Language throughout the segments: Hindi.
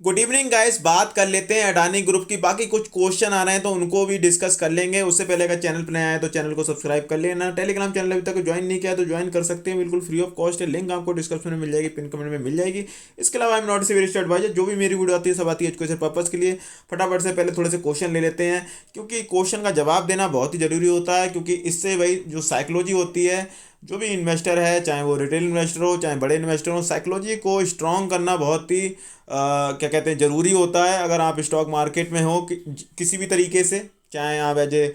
Good evening guys. बात कर लेते हैं अडानी ग्रुप की। बाकी कुछ क्वेश्चन आ रहे हैं तो उनको भी डिस्कस कर लेंगे। उससे पहले अगर चैनल पर नया है तो चैनल को सब्सक्राइब कर लेना। टेलीग्राम चैनल अभी तक ज्वाइन नहीं किया है तो ज्वाइन कर सकते हैं, बिल्कुल फ्री ऑफ कॉस्ट है। लिंक आपको डिस्क्रिप्शन में मिल जाएगी, पिन कमेंट में मिल जाएगी। इसके अलावा I am not civil adviser. जो भी मेरी वीडियो आती है सब आती है एजुकेशन पर्पज के लिए। फटाफट से पहले थोड़े से क्वेश्चन ले लेते हैं, क्योंकि क्वेश्चन का जवाब देना बहुत ही जरूरी होता है। क्योंकि इससे भाई जो साइकोलॉजी होती है, जो भी इन्वेस्टर है, चाहे वो रिटेल इन्वेस्टर हो चाहे बड़े इन्वेस्टर हो, साइकोलॉजी को स्ट्रॉन्ग करना बहुत ही क्या कहते हैं ज़रूरी होता है। अगर आप स्टॉक मार्केट में हो किसी भी तरीके से, चाहे आप एज ए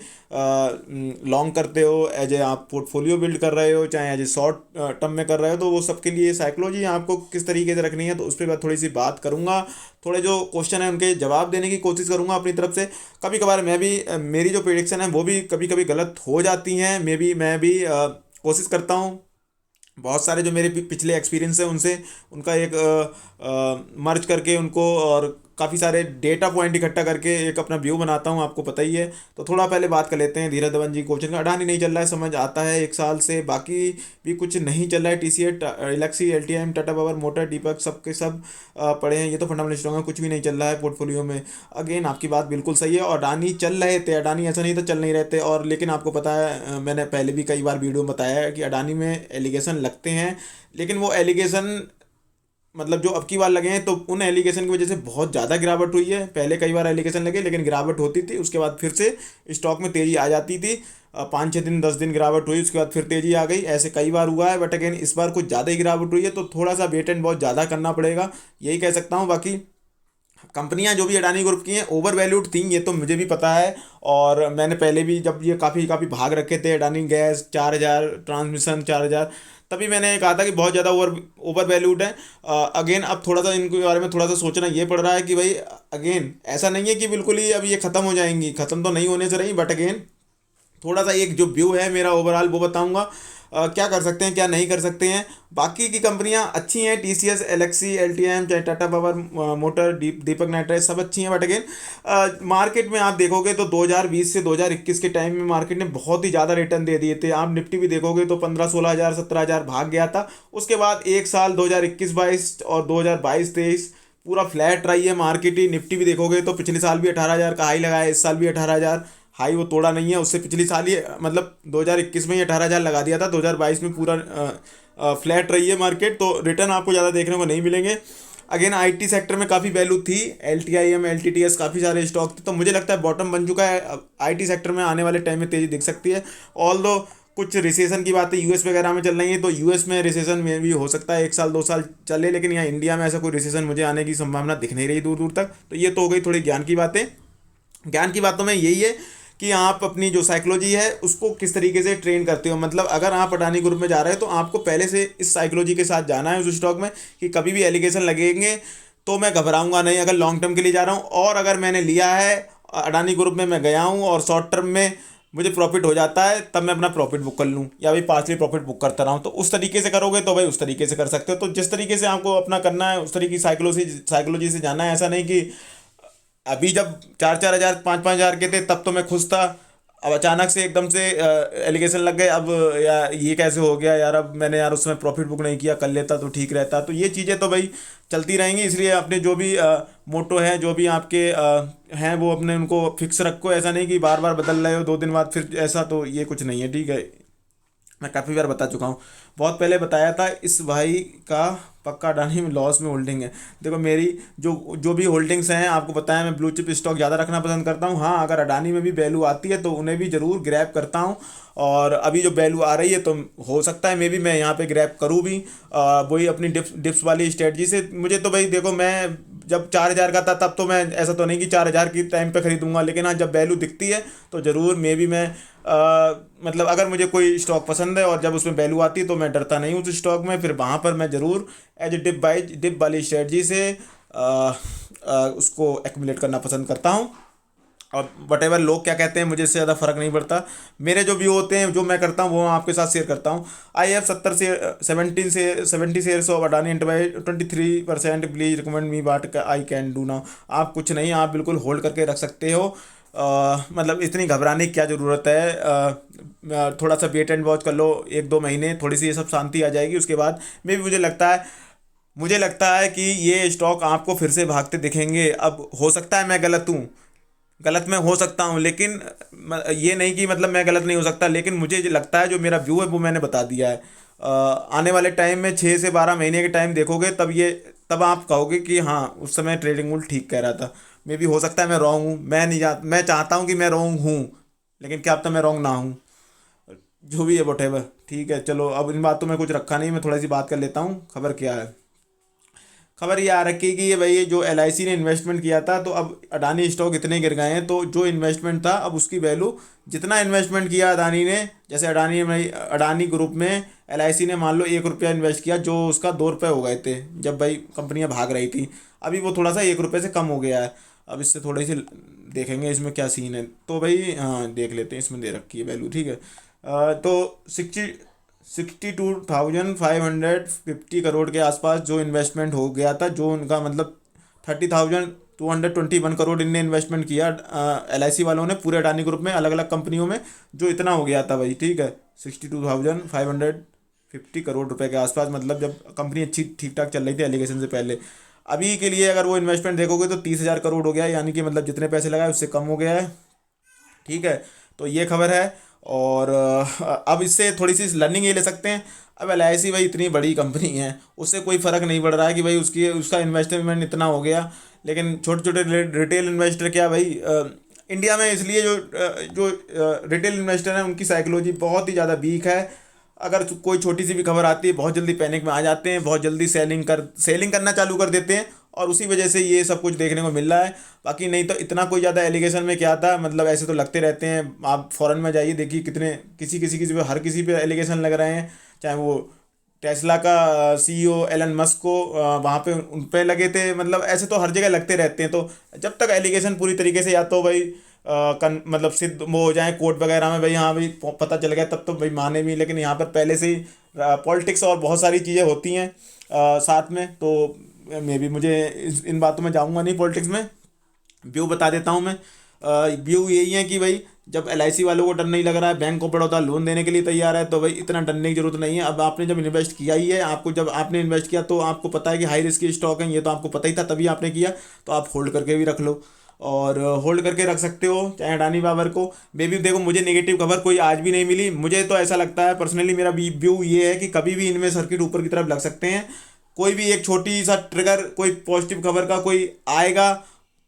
लॉन्ग करते हो, एज ए आप पोर्टफोलियो बिल्ड कर रहे हो, चाहे एज ए शॉर्ट टर्म में कर रहे हो, तो वो सबके लिए साइकोलॉजी आपको किस तरीके से रखनी है तो उस पर मैं थोड़ी सी बात करूँगा। थोड़े जो क्वेश्चन है उनके जवाब देने की कोशिश करूँगा अपनी तरफ से। कभी कभार मैं भी मेरी जो प्रेडिक्शन है वो भी कभी कभी गलत हो जाती हैं। मैं भी कोशिश करता हूँ बहुत सारे जो मेरे पिछले एक्सपीरियंस है उनसे उनका एक मर्ज करके उनको, और काफ़ी सारे डेटा पॉइंट इकट्ठा करके एक अपना व्यू बनाता हूँ, आपको पता ही है। तो थोड़ा पहले बात कर लेते हैं धीरज धवन जी क्वेश्चन का। अडानी नहीं चल रहा है, समझ आता है 1 साल से। बाकी भी कुछ नहीं चल रहा है। TCS, Elxsi, LTIM, Tata power, motor, Deepak सब के सब पड़े हैं। ये तो फंडामेंटल स्ट्रॉन्ग है, कुछ भी नहीं चल रहा है पोर्टफोलियो में। अगेन आपकी बात बिल्कुल सही है। और अडानी चल रहे थे, अडानी ऐसा नहीं था चल नहीं रहे थे। और लेकिन आपको पता है, मैंने पहले भी कई बार वीडियो में बताया है कि अडानी में एलिगेशन लगते हैं, लेकिन वो एलिगेशन मतलब जो अब की बार लगे हैं तो उन एलिगेशन की वजह से बहुत ज़्यादा गिरावट हुई है। पहले कई बार एलिगेशन लगे लेकिन गिरावट होती थी, उसके बाद फिर से स्टॉक में तेज़ी आ जाती थी। 5-6 दिन 10 दिन गिरावट हुई, उसके बाद फिर तेज़ी आ गई। ऐसे कई बार हुआ है, बट अगेन इस बार कुछ ज़्यादा ही गिरावट हुई है तो थोड़ा सा वेट एंड बहुत ज़्यादा करना पड़ेगा, यही कह सकता हूँ। बाकी कंपनियां जो भी अडानी ग्रुप की हैं ओवर वैल्यूड थी, ये तो मुझे भी पता है। और मैंने पहले भी जब ये काफ़ी काफ़ी भाग रखे थे, अडानी गैस 4,000, ट्रांसमिशन 4,000, तभी मैंने कहा था कि बहुत ज़्यादा ओवर ओवर वैल्यूड है। अगेन अब थोड़ा सा इनके बारे में थोड़ा सा सोचना ये पड़ रहा है कि भाई अगेन ऐसा नहीं है कि बिल्कुल ही अब ये ख़त्म हो जाएंगी, ख़त्म तो नहीं होने से रही, बट अगेन थोड़ा सा एक जो व्यू है मेरा ओवरऑल वो बताऊंगा। क्या कर सकते हैं क्या नहीं कर सकते हैं। बाकी की कंपनियां अच्छी हैं, TCS, एलेक्सी, LTIM, चाहे टाटा पावर, मोटर, दीपक नाइट्राइट सब अच्छी हैं। बट अगेन मार्केट में आप देखोगे तो 2020 से 2021 के टाइम में मार्केट ने बहुत ही ज़्यादा रिटर्न दे दिए थे। आप निफ्टी भी देखोगे तो 15-16 हज़ार 17 हज़ार भाग गया था। उसके बाद एक साल 2021-22 और 2022-23 पूरा फ्लैट रही है मार्केट ही। निफ्टी भी देखोगे तो पिछले साल भी 18 हज़ार का हाई लगाया, इस साल भी 18 हज़ार हाई वो तोड़ा नहीं है। उससे पिछली साल ही मतलब 2021 में ही 18 हज़ार लगा दिया था, 2022 में पूरा फ्लैट रही है मार्केट। तो रिटर्न आपको ज़्यादा देखने को नहीं मिलेंगे। अगेन IT सेक्टर में काफ़ी वैल्यू थी, LTIM, LTTS काफ़ी सारे स्टॉक थे, तो मुझे लगता है बॉटम बन चुका है। IT सेक्टर में आने वाले टाइम में तेज़ी दिख सकती है। ऑल दो कुछ रिसेशन की बातें US वगैरह में चल रही है, तो US में रिसेशन में भी हो सकता है 1 साल 2 साल चले, लेकिन यहाँ इंडिया में ऐसा कोई रिसेशन मुझे आने की संभावना दिख नहीं रही दूर दूर तक। तो ये तो हो गई थोड़ी ज्ञान की बातें। ज्ञान की बातों में यही है कि आप अपनी जो साइकोलॉजी है उसको किस तरीके से ट्रेन करते हो। मतलब अगर आप अडानी ग्रुप में जा रहे हो तो आपको पहले से इस साइकोलॉजी के साथ जाना है उस स्टॉक में कि कभी भी एलिगेशन लगेंगे तो मैं घबराऊंगा नहीं, अगर लॉन्ग टर्म के लिए जा रहा हूँ। और अगर मैंने लिया है अडानी ग्रुप में, मैं गया हूँ और शॉर्ट टर्म में मुझे प्रॉफिट हो जाता है, तब मैं अपना प्रॉफिट बुक कर लूँ या भाई पार्सली प्रॉफिट बुक करता रहा हूँ। तो उस तरीके से करोगे तो भाई उस तरीके से कर सकते हो। तो जिस तरीके से आपको अपना करना है उस तरीके की साइकोलॉजी से जाना है। ऐसा नहीं कि अभी जब 4-4 हज़ार 5-5 हज़ार के थे तब तो मैं खुश था, अब अचानक से एकदम से एलिगेशन लग गए, अब यार ये कैसे हो गया यार, अब मैंने यार उसमें प्रॉफिट बुक नहीं किया, कर लेता तो ठीक रहता। तो ये चीज़ें तो भाई चलती रहेंगी, इसलिए अपने जो भी मोटो है, जो भी आपके हैं, वो अपने उनको फिक्स रखो। ऐसा नहीं कि बार बार बदल रहे हो 2 दिन बाद फिर ऐसा, तो ये कुछ नहीं है, ठीक है। मैं काफ़ी बार बता चुका हूँ, बहुत पहले बताया था। इस भाई का पक्का अडानी में लॉस में होल्डिंग है। देखो मेरी जो जो भी होल्डिंग्स हैं आपको पता है, मैं ब्लू चिप स्टॉक ज़्यादा रखना पसंद करता हूँ। हाँ, अगर अडानी में भी वैल्यू आती है तो उन्हें भी ज़रूर ग्रैब करता हूँ। और अभी जो वैल्यू आ रही है तो हो सकता है मे भी मैं यहाँ पे ग्रैब करूँ भी, वही अपनी डिप्स वाली स्ट्रेटजी से। मुझे तो भाई देखो, मैं जब 4 हज़ार का था तब तो मैं ऐसा तो नहीं कि 4 हज़ार की टाइम पे खरीदूंगा, लेकिन हाँ जब वैल्यू दिखती है तो ज़रूर मे भी मैं मतलब अगर मुझे कोई स्टॉक पसंद है और जब उसमें वैल्यू आती है तो मैं डरता नहीं हूँ उस स्टॉक में, फिर वहाँ पर मैं ज़रूर एज ए डिप वाली स्ट्रेटजी से उसको एक्यूमुलेट करना पसंद करता हूँ। और वट एवर लोग क्या कहते हैं मुझे इससे ज़्यादा फ़र्क नहीं पड़ता। मेरे जो व्यू होते हैं, जो मैं करता हूँ, वो मैं आपके साथ शेयर करता हूँ। I have 70 shares of Adani enterprise 23%, please recommend me what I can do now. आप कुछ नहीं, आप बिल्कुल होल्ड करके रख सकते हो। मतलब इतनी घबराने की क्या ज़रूरत है। थोड़ा सा वेट एंड वॉच कर लो 1-2 महीने, थोड़ी सी ये सब शांति आ जाएगी, उसके बाद में भी मुझे लगता है मुझे लगता है कि ये स्टॉक आपको फिर से भागते दिखेंगे। अब हो सकता है मैं गलत हूँ, गलत मैं हो सकता हूँ, लेकिन ये नहीं कि मतलब मैं गलत नहीं हो सकता, लेकिन मुझे जो लगता है, जो मेरा व्यू है वो मैंने बता दिया है। आने वाले टाइम में 6 से 12 महीने के टाइम देखोगे, तब आप कहोगे कि हाँ उस समय ट्रेडिंग मूल ठीक कह रहा था। मे भी हो सकता है मैं रॉन्ग हूँ, मैं चाहता हूँ कि मैं रॉन्ग हूँ, लेकिन क्या पता मैं रॉन्ग ना हूँ। जो भी है वटेवर, ठीक है। चलो अब इन बातों में कुछ रखा नहीं, मैं थोड़ी सी बात कर लेता हूँ। खबर क्या है? खबर ये आ रखी है कि ये भाई ये जो LIC ने इन्वेस्टमेंट किया था, तो अब अडानी स्टॉक इतने गिर गए हैं, तो जो इन्वेस्टमेंट था अब उसकी वैल्यू, जितना इन्वेस्टमेंट किया अडानी ने, जैसे अडानी ग्रुप में LIC ने मान लो 1 रुपया इन्वेस्ट किया, जो उसका 2 रुपये हो गए थे जब भाई कंपनियां भाग रही थी। अभी वो थोड़ा सा 1 रुपये से कम हो गया है। अब इससे थोड़ी सी देखेंगे इसमें क्या सीन है, तो भाई हाँ देख लेते हैं, इसमें दे रखी है वैल्यू, ठीक है। तो 62,550 करोड़ के आसपास जो इन्वेस्टमेंट हो गया था, जो उनका मतलब 30,221 करोड़ इनने इन्वेस्टमेंट किया LIC वालों ने पूरे अडानी ग्रुप में, अलग अलग कंपनियों में, जो इतना हो गया था भाई, ठीक है। 62,550 करोड़ रुपए के आसपास, मतलब जब कंपनी अच्छी ठीक ठाक चल रही थी एलिगेशन से पहले। अभी के लिए अगर वो इन्वेस्टमेंट देखोगे तो 30,000 करोड़ हो गया है, यानी कि मतलब जितने पैसे लगाए उससे कम हो गया है, ठीक है। तो ये खबर है। और अब इससे थोड़ी सी लर्निंग ये ले सकते हैं। अब LIC भाई इतनी बड़ी कंपनी है, उससे कोई फ़र्क नहीं पड़ रहा है कि भाई उसका इन्वेस्टमेंट इतना हो गया, लेकिन छोटे छोटे रिटेल इन्वेस्टर क्या भाई, इंडिया में इसलिए जो रिटेल इन्वेस्टर हैं उनकी साइकोलॉजी बहुत ही ज़्यादा वीक है। अगर कोई छोटी सी भी खबर आती है बहुत जल्दी पैनिक में आ जाते हैं, बहुत जल्दी सेलिंग करना चालू कर देते हैं, और उसी वजह से ये सब कुछ देखने को मिल रहा है। बाकी नहीं तो इतना कोई ज़्यादा एलिगेशन में क्या था, मतलब ऐसे तो लगते रहते हैं। आप फॉरेन में जाइए, देखिए कितने किसी पे, हर किसी पे एलिगेशन लग रहे हैं। चाहे वो टेस्ला का CEO एलन मस्क को वहाँ पे उन पे लगे थे, मतलब ऐसे तो हर जगह लगते रहते हैं। तो जब तक एलिगेशन पूरी तरीके से, या तो भाई मतलब सिद्ध वो हो जाए कोर्ट वगैरह में, भाई हाँ भाई पता चल गया, तब तो भाई माने भी। लेकिन यहाँ पर पहले से ही पॉलिटिक्स और बहुत सारी चीज़ें होती हैं साथ में, तो मे भी मुझे इन बातों में जाऊँगा नहीं पॉलिटिक्स में। व्यू बता देता हूँ मैं। व्यू यही है कि भाई जब LIC वालों को डर नहीं लग रहा है, बैंक ऑफ बड़ौदा लोन देने के लिए तैयार है, तो भाई इतना डरने की जरूरत नहीं है। अब आपने जब इन्वेस्ट किया ही है, आपको जब आपने इन्वेस्ट किया तो आपको पता है कि हाई रिस्क की स्टॉक है, ये तो आपको पता ही था, तभी आपने किया, तो आप होल्ड करके भी रख लो। और होल्ड करके रख सकते हो चाहे अडानी पावर को। बेबी देखो, मुझे नेगेटिव खबर कोई आज भी नहीं मिली। मुझे तो ऐसा लगता है पर्सनली, मेरा व्यू ये है कि कभी भी इनमें सर्किट ऊपर की तरफ लग सकते हैं। कोई भी एक छोटी सा ट्रिगर, कोई पॉजिटिव खबर का कोई आएगा,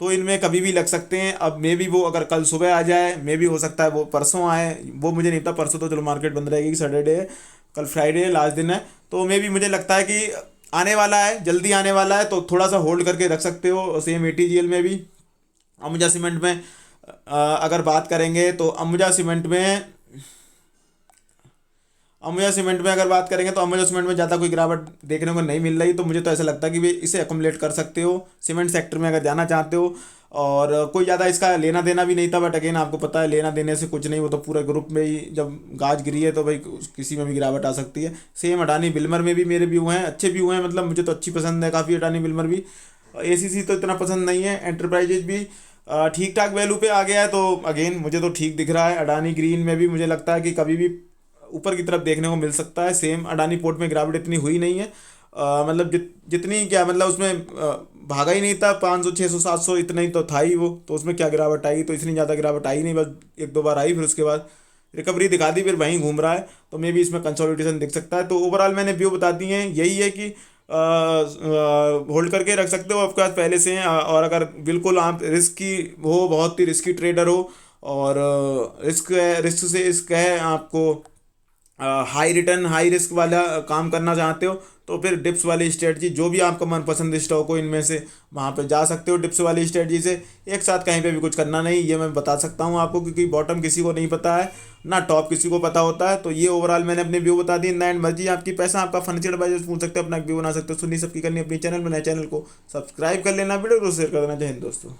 तो इनमें कभी भी लग सकते हैं। अब मे भी वो अगर कल सुबह आ जाए, मे भी हो सकता है वो परसों आए, वो मुझे नहीं पता। परसों तो चलो मार्केट बंद रहेगी, सैटरडे है, कल फ्राइडे है, लास्ट दिन है, तो मे भी मुझे लगता है कि आने वाला है, जल्दी आने वाला है, तो थोड़ा सा होल्ड करके रख सकते हो। सेम ATGL में भी, अंबुजा सीमेंट में अगर बात करेंगे तो अंबुजा सीमेंट में अगर बात करेंगे तो अंबुजा सीमेंट में ज़्यादा कोई गिरावट देखने को नहीं मिल रही। तो मुझे तो ऐसा लगता है कि वे इसे अकोमोडेट कर सकते हो सीमेंट सेक्टर में अगर जाना चाहते हो। और कोई ज़्यादा इसका लेना देना भी नहीं था, बट अगेन आपको पता है लेना देने से कुछ नहीं, वो तो पूरे ग्रुप में ही जब गाज गिरी है तो भाई किसी में भी गिरावट आ सकती है। सेम अडानी बिल्मर में भी मेरे व्यू हैं, अच्छे व्यू हैं, मतलब मुझे तो अच्छी पसंद है काफ़ी अडानी बिल्मर भी। ACC तो इतना पसंद नहीं है। एंटरप्राइजेज भी ठीक ठाक वैल्यू पे आ गया है, तो अगेन मुझे तो ठीक दिख रहा है। अडानी ग्रीन में भी मुझे लगता है कि कभी भी ऊपर की तरफ देखने को मिल सकता है। सेम अडानी पोर्ट में गिरावट इतनी हुई नहीं है, मतलब जितनी क्या, मतलब उसमें भागा ही नहीं था, 500 600 700 इतना ही तो था ही वो, तो उसमें क्या गिरावट आई, तो इतनी ज़्यादा गिरावट आई नहीं, बस 1 2 बार आई, फिर उसके बाद रिकवरी दिखा दी, फिर वहीं घूम रहा है। तो मे भी इसमें कंसोलिडेशन दिख सकता है। तो ओवरऑल मैंने व्यू बता दिए हैं, यही है कि होल्ड करके रख सकते हो आपके पास पहले से हैं। और अगर बिल्कुल आप रिस्क की हो, बहुत ही रिस्की ट्रेडर हो, और रिस्क से रिस्क है आपको, हाई रिटर्न हाई रिस्क वाला काम करना चाहते हो, तो फिर डिप्स वाली स्ट्रेटजी, जो भी आपका मनपसंद स्टॉक हो इनमें से, वहाँ पे जा सकते हो डिप्स वाली स्ट्रेटजी से। एक साथ कहीं पे भी कुछ करना नहीं, ये मैं बता सकता हूँ आपको, क्योंकि बॉटम किसी को नहीं पता है ना टॉप किसी को पता होता है। तो ये ओवरऑल मैंने अपने व्यू बता दी। इन द एंड मर्जी आपकी, पैसा आपका, फाइनेंशियल एडवाइजर पूछ सकते हो, अपना व्यू बना सकते हो। सुननी सबकी करनी, अपनी चैनल में, नए चैनल को सब्सक्राइब कर लेना, वीडियो को शेयर कर देना। जय हिंद दोस्तों।